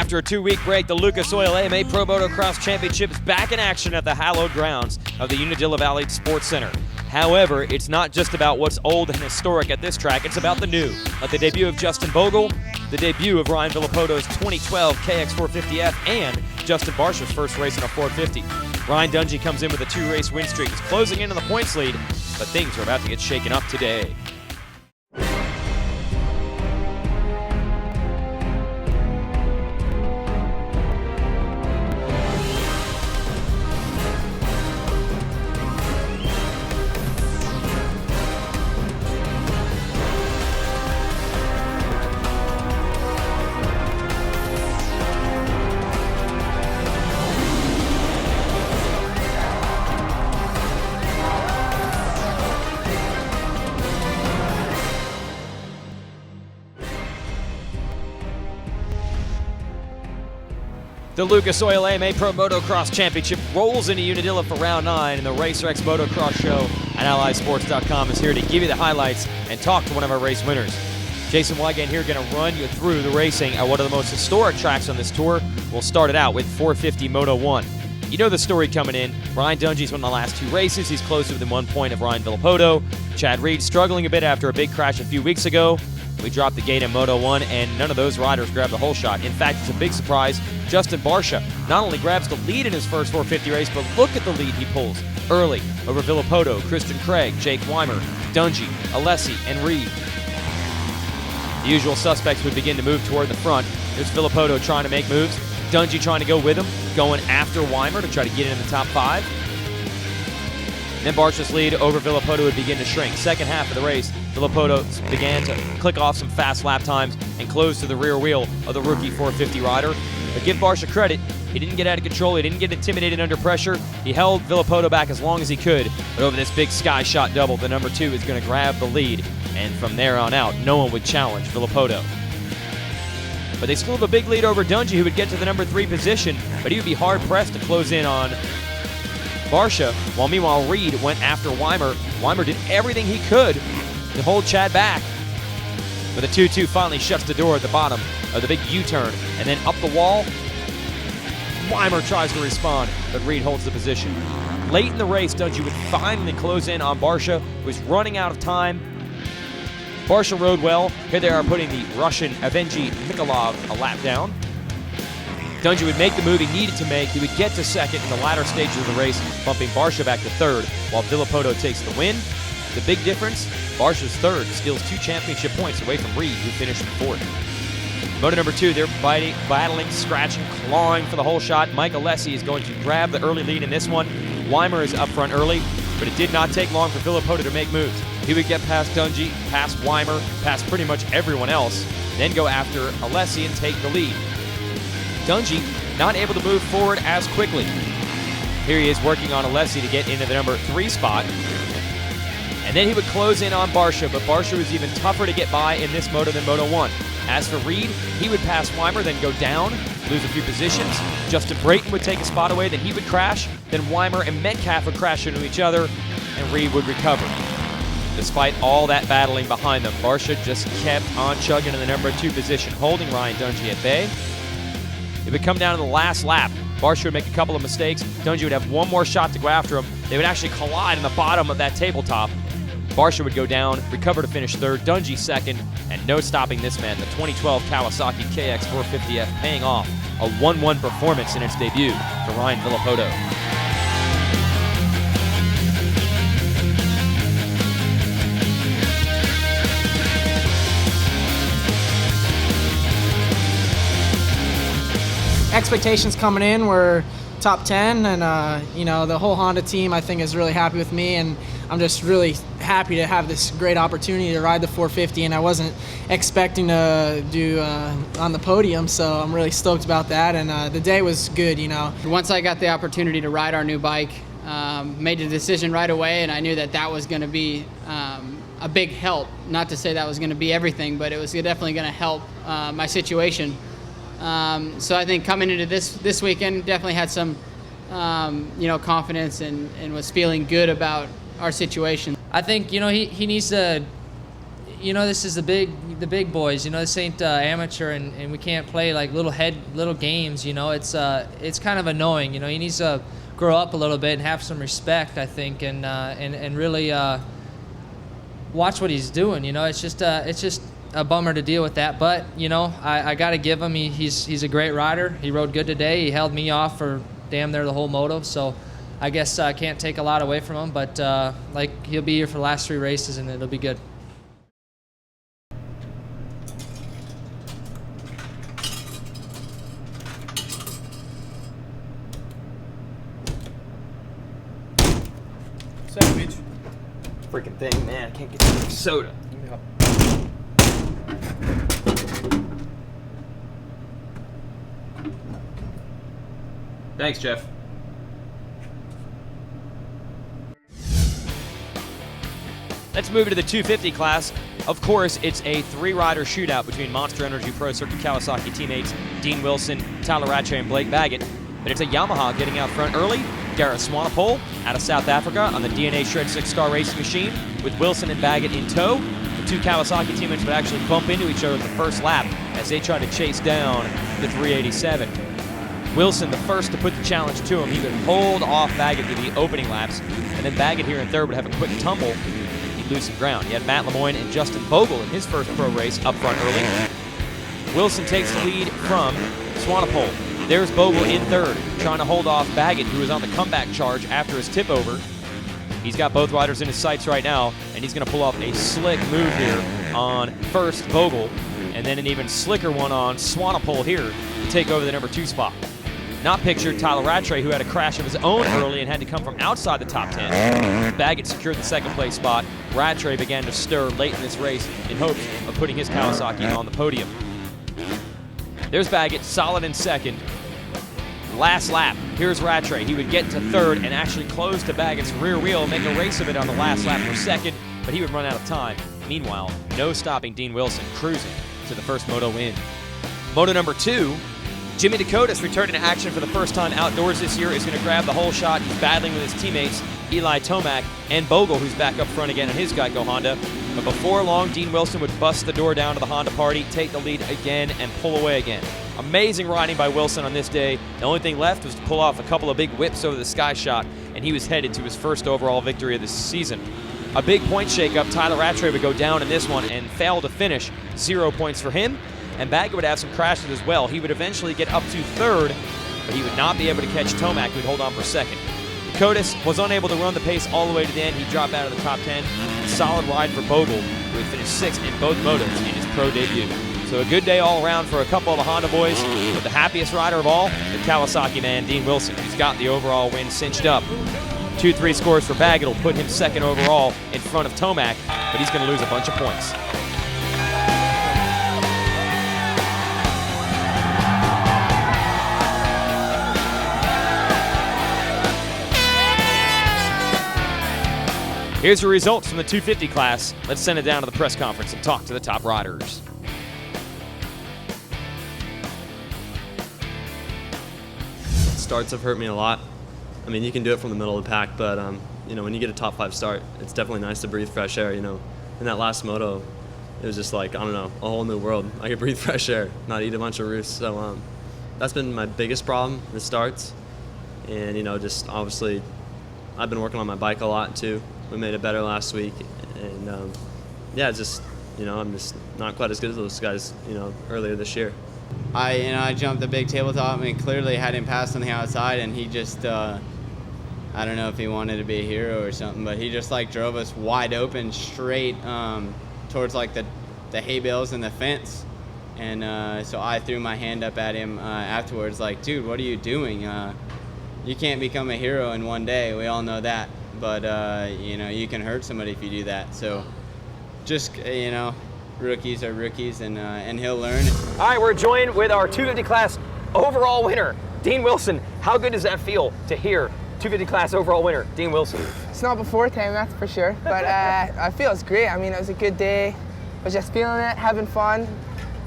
After a 2-week break, the Lucas Oil AMA Pro Motocross Championship is back in action at the hallowed grounds of the Unadilla Valley Sports Center. However, it's not just about what's old and historic at this track, it's about the new. Like the debut of Justin Bogle, the debut of Ryan Villapoto's 2012 KX450F, and Justin Barsha's first race in a 450. Ryan Dungey comes in with a 2-race win streak. He's closing in on the points lead, but things are about to get shaken up today. The Lucas Oil AMA Pro Motocross Championship rolls into Unadilla for round 9, and the RacerX Motocross Show at AlliedSports.com is here to give you the highlights and talk to one of our race winners. Jason Wygant here, going to run you through the racing at one of the most historic tracks on this tour. We'll start it out with 450 Moto 1. You know the story coming in. Ryan Dungey's won the last 2 races. He's close within 1 point of Ryan Villapoto. Chad Reed struggling a bit after a big crash a few weeks ago. We dropped the gate in Moto 1, and none of those riders grabbed the whole shot. In fact, it's a big surprise. Justin Barsha not only grabs the lead in his first 450 race, but look at the lead he pulls early over Villapoto, Christian Craig, Jake Weimer, Dungey, Alessi, and Reed. The usual suspects would begin to move toward the front. There's Villapoto trying to make moves. Dungey trying to go with him, going after Weimer to try to get in the top 5. Then Barsha's lead over Villapoto would begin to shrink. Second half of the race, Villapoto began to click off some fast lap times and close to the rear wheel of the rookie 450 rider. But give Barsha credit, he didn't get out of control, he didn't get intimidated under pressure. He held Villapoto back as long as he could, but over this big sky shot double, the number 2 is going to grab the lead, and from there on out, no one would challenge Villapoto. But they still have a big lead over Dungey, who would get to the number 3 position, but he would be hard-pressed to close in on Barsha, while meanwhile Reed went after Weimer. Weimer did everything he could to hold Chad back. But the 2-2 finally shuts the door at the bottom of the big U-turn, and then up the wall, Weimer tries to respond, but Reed holds the position. Late in the race, Dungey would finally close in on Barsha, who was running out of time. Barsha rode well. Here they are putting the Russian Avengi Mikolov a lap down. Dungey would make the move he needed to make. He would get to second in the latter stages of the race, bumping Barsha back to third, while Villapoto takes the win. The big difference, Barsha's third steals 2 championship points away from Reed, who finished in 4th. Moto number 2, they're battling, scratching, clawing for the whole shot. Mike Alessi is going to grab the early lead in this one. Weimer is up front early, but it did not take long for Villapoto to make moves. He would get past Dungey, past Weimer, past pretty much everyone else, then go after Alessi and take the lead. Dungey not able to move forward as quickly. Here he is working on Alessi to get into the number 3 spot. And then he would close in on Barsha, but Barsha was even tougher to get by in this moto than Moto 1. As for Reed, he would pass Weimer, then go down, lose a few positions. Justin Brayton would take a spot away, then he would crash. Then Weimer and Metcalf would crash into each other, and Reed would recover. Despite all that battling behind them, Barsha just kept on chugging in the number 2 position, holding Ryan Dungey at bay. It would come down to the last lap. Barsha would make a couple of mistakes. Dungey would have one more shot to go after him. They would actually collide in the bottom of that tabletop. Barsha would go down, recover to finish 3rd, Dungey 2nd, and no stopping this man. The 2012 Kawasaki KX450F paying off a 1-1 performance in its debut for Ryan Villapoto. Expectations coming in were top 10, and the whole Honda team I think is really happy with me, and I'm just really happy to have this great opportunity to ride the 450, and I wasn't expecting to do on the podium, so I'm really stoked about that, and the day was good, Once I got the opportunity to ride our new bike, made the decision right away, and I knew that was going to be a big help. Not to say that was going to be everything, but it was definitely going to help my situation. So I think coming into this weekend, definitely had some, confidence and was feeling good about our situation. I think, he needs to you know, this is the big boys. You know, this ain't amateur, and we can't play like little games. You know, it's kind of annoying. You know, he needs to grow up a little bit and have some respect, I think, and really watch what he's doing. You know, it's just a bummer to deal with that. But you know, I got to give him. He's a great rider. He rode good today. He held me off for damn near the whole moto. So I guess I can't take a lot away from him. But like, he'll be here for the last 3 races, and it'll be good. Savage. Freaking thing, man. I can't get the soda. Thanks, Jeff. Let's move into the 250 class. Of course, it's a 3-rider shootout between Monster Energy Pro Circuit Kawasaki teammates Dean Wilson, Tyler Rattray, and Blake Baggett. But it's a Yamaha getting out front early. Gareth Swanepoel out of South Africa on the DNA Shred 6-car racing machine with Wilson and Baggett in tow. The 2 Kawasaki teammates would actually bump into each other at the first lap as they try to chase down the 387. Wilson, the first to put the challenge to him, he would hold off Baggett through the opening laps, and then Baggett here in third would have a quick tumble. He'd lose some ground. He had Matt Lemoyne and Justin Bogle in his first pro race up front early. Wilson takes the lead from Swanepoel. There's Bogle in third, trying to hold off Baggett, who is on the comeback charge after his tip over. He's got both riders in his sights right now, and he's going to pull off a slick move here on first Bogle, and then an even slicker one on Swanepoel here to take over the number 2 spot. Not pictured Tyler Rattray, who had a crash of his own early and had to come from outside the top 10. Baggett secured the second place spot. Rattray began to stir late in this race in hopes of putting his Kawasaki on the podium. There's Baggett, solid in second. Last lap, here's Rattray. He would get to third and actually close to Baggett's rear wheel, make a race of it on the last lap for second, but he would run out of time. Meanwhile, no stopping Dean Wilson, cruising to the first moto win. Moto number 2, Jimmy Dakotas returning to action for the first time outdoors this year is going to grab the whole shot. He's battling with his teammates, Eli Tomac and Bogle, who's back up front again in his Geico Honda. But before long, Dean Wilson would bust the door down to the Honda party, take the lead again, and pull away again. Amazing riding by Wilson on this day. The only thing left was to pull off a couple of big whips over the sky shot, and he was headed to his first overall victory of the season. A big point shakeup, Tyler Rattray would go down in this one and fail to finish. 0 points for him, and Baggett would have some crashes as well. He would eventually get up to third, but he would not be able to catch Tomac, who would hold on for second. Dakotas was unable to run the pace all the way to the end. He dropped out of the top 10. Solid ride for Bogle, who had finished 6th in both motos in his pro debut. So a good day all around for a couple of the Honda boys, but the happiest rider of all, the Kawasaki man, Dean Wilson, who's got the overall win cinched up. 2-3 scores for Baggett will put him second overall in front of Tomac, but he's going to lose a bunch of points. Here's the results from the 250 class. Let's send it down to the press conference and talk to the top riders. Starts have hurt me a lot. I mean, you can do it from the middle of the pack, but you know, when you get a top 5 start, it's definitely nice to breathe fresh air. You know, in that last moto, it was just like, I don't know, a whole new world. I could breathe fresh air, not eat a bunch of roosts. So that's been my biggest problem, the starts. And you know, just obviously, I've been working on my bike a lot too. We made it better last week, and yeah, just, you know, I'm just not quite as good as those guys, you know, earlier this year. I jumped the big tabletop and clearly had him passed on the outside, and he just I don't know if he wanted to be a hero or something, but he just like drove us wide open straight towards like the hay bales and the fence, and so I threw my hand up at him afterwards, like, dude, what are you doing? You can't become a hero in one day. We all know that. But, you know, you can hurt somebody if you do that. So just, you know, rookies are rookies, and he'll learn. All right, we're joined with our 250 class overall winner, Dean Wilson. How good does that feel to hear 250 class overall winner, Dean Wilson? It's not before time, that's for sure. But I feel it's great. I mean, it was a good day. I was just feeling it, having fun.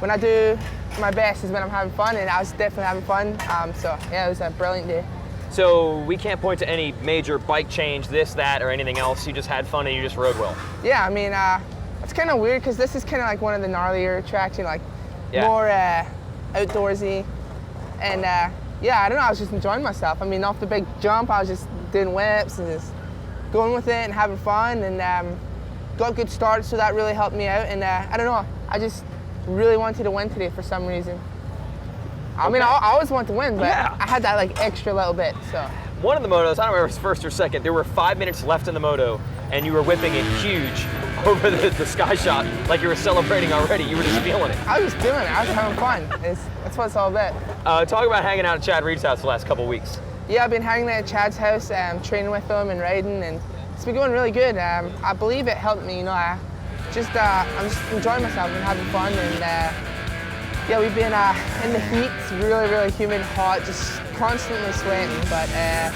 When I do my best is when I'm having fun, and I was definitely having fun. So, yeah, it was a brilliant day. So we can't point to any major bike change, this, that, or anything else. You just had fun and you just rode well. Yeah, I mean, It's kind of weird because this is kind of like one of the gnarlier tracks, you know, like Yeah. more outdoorsy. And yeah, I don't know, I was just enjoying myself. I mean, off the big jump, I was just doing whips and just going with it and having fun, and got good starts, so that really helped me out. And I don't know, I just really wanted to win today for some reason. I mean, I always want to win, but Yeah. I had that like extra little bit, so. One of the motos, I don't remember if it was first or second, there were 5 minutes left in the moto, and you were whipping it huge over the sky shot like you were celebrating already. You were just feeling it. I was just doing it, I was having fun. That's what it's all about. Talk about hanging out at Chad Reed's house the last couple weeks. Yeah, I've been hanging out at Chad's house, training with him and riding, and it's been going really good. I believe it helped me, you know. I'm just enjoying myself and having fun, and yeah, we've been in the heat. It's really, really humid, hot, just constantly sweating. But yeah,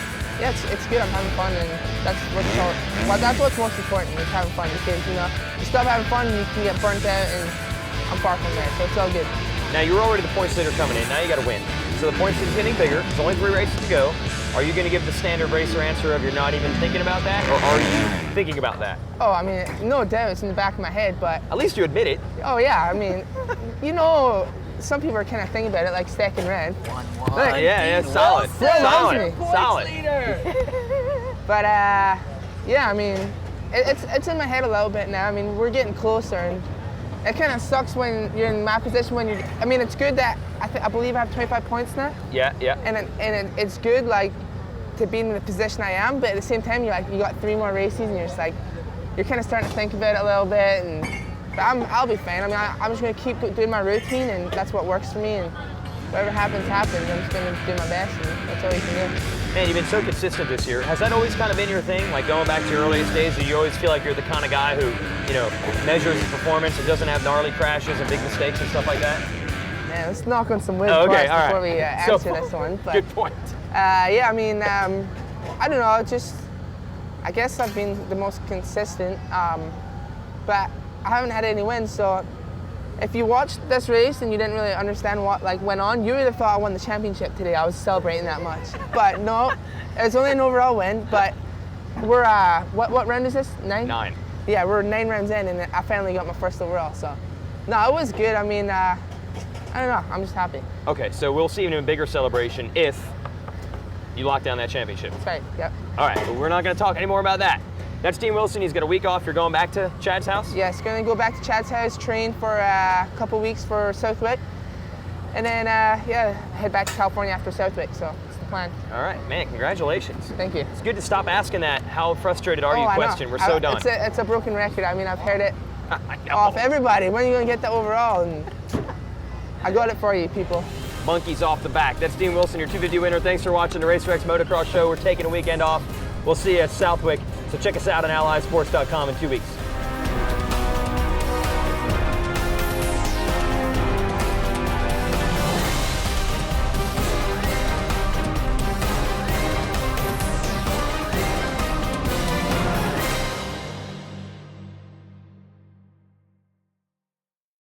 it's good. I'm having fun, and that's what's most important, is having fun. Because you know, you stop having fun, and you can get burnt out, and I'm far from there, so it's all good. Now, you were already the points leader coming in. Now you got to win. So the points leader's getting bigger. There's only 3 races to go. Are you going to give the standard racer answer of you're not even thinking about that, or are you thinking about that? Oh, I mean, no doubt, it's in the back of my head, but At least you admit it. oh yeah, I mean, you know, some people are kind of thinking about it like stacking red. Yeah, solid. Well, Solid. loves me. Solid. But yeah, I mean, it's in my head a little bit now. I mean, we're getting closer, and it kind of sucks when you're in my position. I mean, it's good that I believe I have 25 points now, Yeah. and it's good like to be in the position I am. But at the same time, you got 3 more races, and you're just like, you're kind of starting to think about it a little bit. But I'll be fine. I mean, I'm just gonna keep doing my routine, and that's what works for me. And whatever happens, happens. I'm just gonna do my best, and that's all you can do. Man, you've been so consistent this year. Has that always kind of been your thing? Like going back to your earliest days, do you always feel like you're the kind of guy who, you know, measures his performance and doesn't have gnarly crashes and big mistakes and stuff like that? Man, let's knock on some wood Okay, first all right. before we answer this one. But Good point. yeah, I mean, I don't know. I guess I've been the most consistent, but I haven't had any wins. So if you watched this race and you didn't really understand what went on, you would have thought I won the championship today. I was celebrating that much, but no, it was only an overall win. But we're what round is this? 9? 9. Yeah, we're 9 rounds in, and I finally got my first overall. So no, it was good. I mean, I don't know. I'm just happy. Okay, so we'll see you in a bigger celebration if you lock down that championship. That's right. Yep. All right, but we're not going to talk anymore about that. That's Dean Wilson. He's got a week off. You're going back to Chad's house? Yes, gonna go back to Chad's house, train for a couple weeks for Southwick, and then yeah, head back to California after Southwick. So it's the plan. All right, man, congratulations. Thank you. It's good to stop asking that how frustrated are you I know. question. We're so done. It's a broken record. I mean, I've heard it I know. off everybody. When are you gonna get the overall? And I got it for you, people. Monkeys off the back. That's Dean Wilson, your 250 winner. Thanks for watching the RacerX Motocross Show. We're taking a weekend off. We'll see you at Southwick. So check us out on allysports.com in 2 weeks.